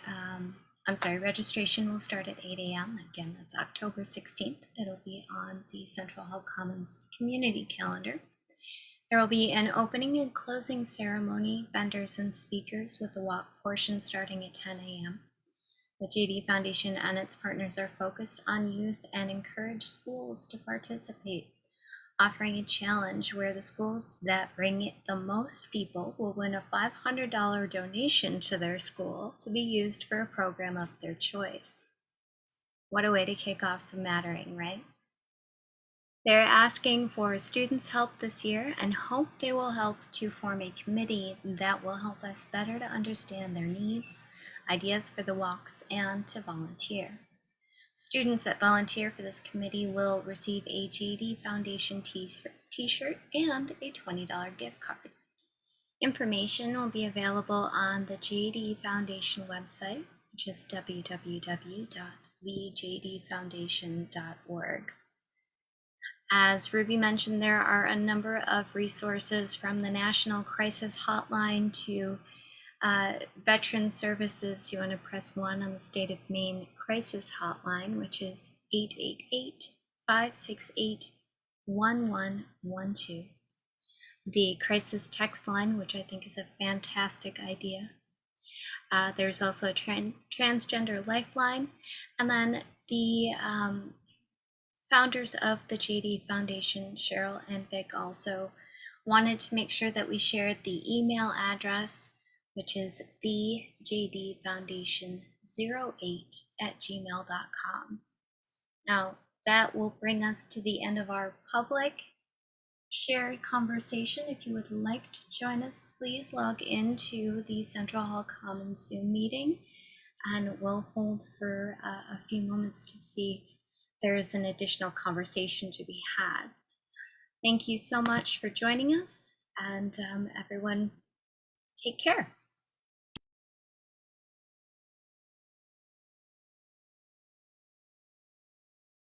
registration will start at 8 a.m. Again, that's October 16th. It'll be on the Central Hall Commons community calendar. There will be an opening and closing ceremony, vendors and speakers, with the walk portion starting at 10 a.m. The JD Foundation and its partners are focused on youth and encourage schools to participate, offering a challenge where the schools that bring the most people will win a $500 donation to their school to be used for a program of their choice. What a way to kick off some mattering, right? They're asking for students' help this year and hope they will help to form a committee that will help us better to understand their needs, ideas for the walks, and to volunteer. Students that volunteer for this committee will receive a JD Foundation t-shirt and a $20 gift card. Information will be available on the JD Foundation website, which is www.thejdfoundation.org. As Ruby mentioned, there are a number of resources from the National Crisis Hotline to Veteran Services. You want to press 1 on the State of Maine Crisis Hotline, which is 888-568-1112. the crisis text line, which I think is a fantastic idea. There's also a transgender lifeline, and then the founders of the JD Foundation, Cheryl and Vic, also wanted to make sure that we shared the email address, which is thejdfoundation08@gmail.com. Now, that will bring us to the end of our public shared conversation. If you would like to join us, please log into the Central Hall Commons Zoom meeting, and we'll hold for a few moments to see if there is an additional conversation to be had. Thank you so much for joining us, and everyone, take care.